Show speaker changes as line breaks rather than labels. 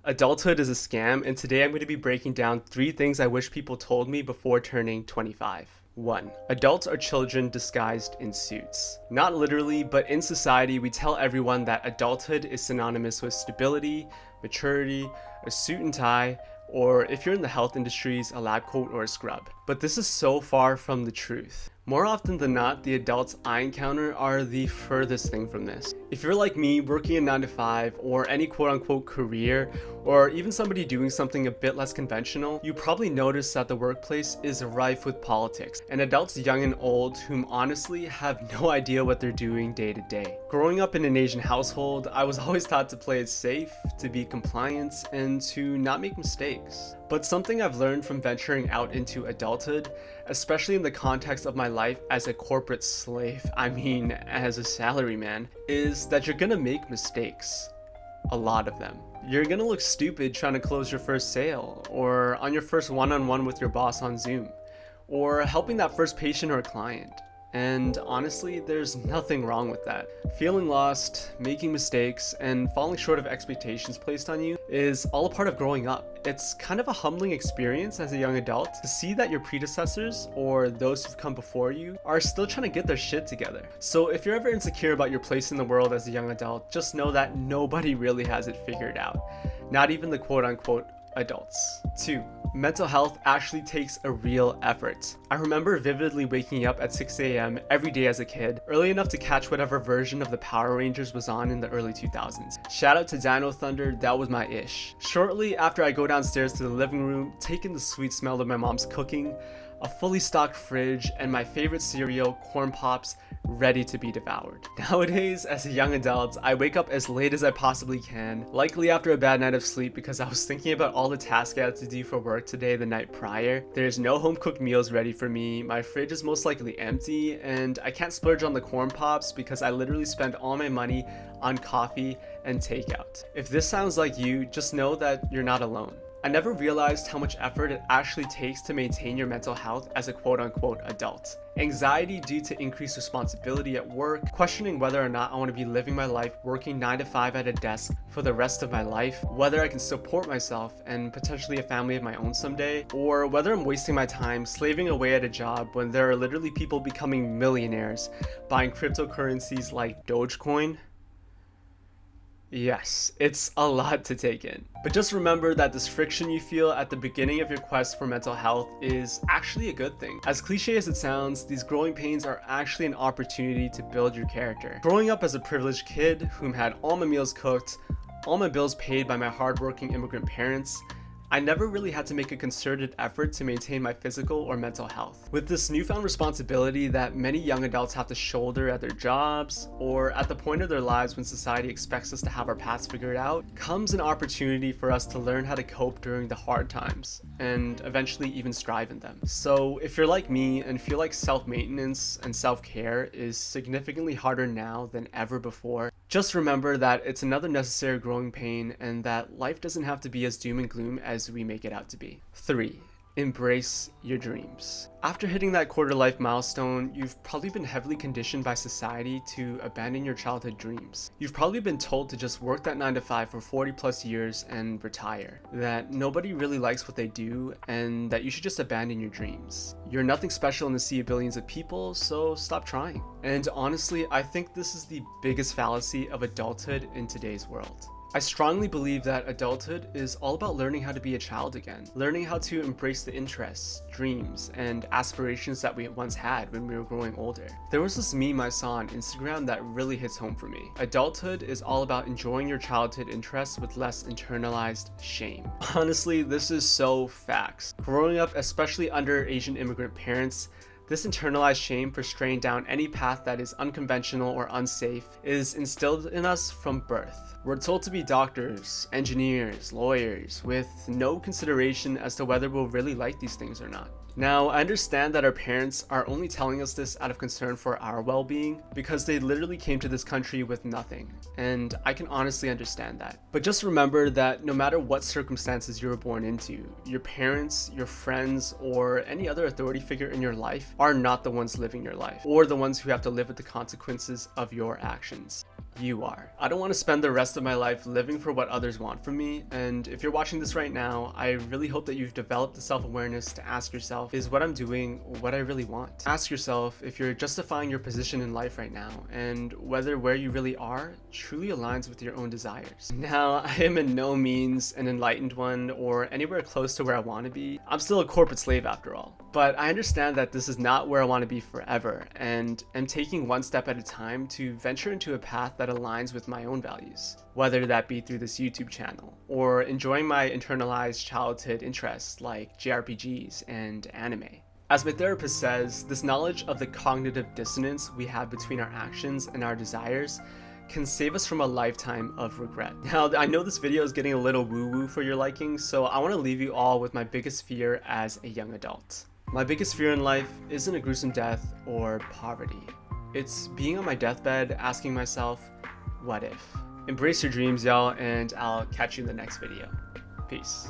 Adulthood is a scam, and today I'm going to be breaking down 3 things I wish people told me before turning 25. 1. Adults are children disguised in suits. Not literally, but in society, we tell everyone that adulthood is synonymous with stability, maturity, a suit and tie, or if you're in the health industries, a lab coat or a scrub. But this is so far from the truth. More often than not, the adults I encounter are the furthest thing from this. If you're like me, working a 9 to 5 or any quote-unquote career, or even somebody doing something a bit less conventional, you probably notice that the workplace is rife with politics and adults young and old whom honestly have no idea what they're doing day to day. Growing up in an Asian household, I was always taught to play it safe, to be compliant, and to not make mistakes. But something I've learned from venturing out into adulthood, especially in the context of my life as a corporate slave, as a salaryman, is that you're gonna make mistakes. A lot of them. You're gonna look stupid trying to close your first sale, or on your first one-on-one with your boss on Zoom, or helping that first patient or client. And honestly, there's nothing wrong with that. Feeling lost, making mistakes, and falling short of expectations placed on you is all a part of growing up. It's kind of a humbling experience as a young adult to see that your predecessors, or those who've come before you, are still trying to get their shit together. So if you're ever insecure about your place in the world as a young adult, just know that nobody really has it figured out. Not even the quote-unquote adults. 2. Mental health actually takes a real effort. I remember vividly waking up at 6 a.m. every day as a kid, early enough to catch whatever version of the Power Rangers was on in the early 2000s. Shout out to Dino Thunder, that was my ish. Shortly after I go downstairs to the living room, take in the sweet smell of my mom's cooking, a fully stocked fridge, and my favorite cereal, corn pops, ready to be devoured. Nowadays, as a young adult, I wake up as late as I possibly can, likely after a bad night of sleep because I was thinking about all the tasks I had to do for work today the night prior. There's no home cooked meals ready for me, my fridge is most likely empty, and I can't splurge on the corn pops because I literally spend all my money on coffee and takeout. If this sounds like you, just know that you're not alone. I never realized how much effort it actually takes to maintain your mental health as a quote-unquote adult. Anxiety due to increased responsibility at work, questioning whether or not I want to be living my life working 9 to 5 at a desk for the rest of my life, whether I can support myself and potentially a family of my own someday, or whether I'm wasting my time slaving away at a job when there are literally people becoming millionaires buying cryptocurrencies like Dogecoin. Yes, it's a lot to take in. But just remember that this friction you feel at the beginning of your quest for mental health is actually a good thing. As cliche as it sounds, these growing pains are actually an opportunity to build your character. Growing up as a privileged kid whom had all my meals cooked, all my bills paid by my hardworking immigrant parents, I never really had to make a concerted effort to maintain my physical or mental health. With this newfound responsibility that many young adults have to shoulder at their jobs, or at the point of their lives when society expects us to have our paths figured out, comes an opportunity for us to learn how to cope during the hard times, and eventually even strive in them. So if you're like me and feel like self-maintenance and self-care is significantly harder now than ever before, just remember that it's another necessary growing pain and that life doesn't have to be as doom and gloom as we make it out to be. 3. Embrace your dreams. After hitting that quarter life milestone, you've probably been heavily conditioned by society to abandon your childhood dreams. You've probably been told to just work that 9 to 5 for 40 plus years and retire, that nobody really likes what they do, and that you should just abandon your dreams. You're nothing special in the sea of billions of people, so stop trying. And honestly, I think this is the biggest fallacy of adulthood in today's world. I strongly believe that adulthood is all about learning how to be a child again, learning how to embrace the interests, dreams, and aspirations that we once had when we were growing older. There was this meme I saw on Instagram that really hits home for me. Adulthood is all about enjoying your childhood interests with less internalized shame. Honestly, this is so facts. Growing up, especially under Asian immigrant parents, this internalized shame for straying down any path that is unconventional or unsafe is instilled in us from birth. We're told to be doctors, engineers, lawyers, with no consideration as to whether we'll really like these things or not. Now, I understand that our parents are only telling us this out of concern for our well-being because they literally came to this country with nothing, and I can honestly understand that. But just remember that no matter what circumstances you were born into, your parents, your friends, or any other authority figure in your life are not the ones living your life, or the ones who have to live with the consequences of your actions. you are. I don't want to spend the rest of my life living for what others want from me, and if you're watching this right now, I really hope that you've developed the self-awareness to ask yourself, is what I'm doing what I really want? Ask yourself if you're justifying your position in life right now, and whether where you really are truly aligns with your own desires. Now, I am in no means an enlightened one or anywhere close to where I want to be. I'm still a corporate slave after all. But I understand that this is not where I want to be forever, and am taking one step at a time to venture into a path that aligns with my own values, whether that be through this YouTube channel, or enjoying my internalized childhood interests like jrpgs and anime. As my therapist says, this knowledge of the cognitive dissonance we have between our actions and our desires can save us from a lifetime of regret. Now, I know this video is getting a little woo-woo for your liking, so I want to leave you all with my biggest fear as a young adult. My biggest fear in life isn't a gruesome death or poverty. It's being on my deathbed asking myself, what if? Embrace your dreams, y'all, and I'll catch you in the next video. Peace.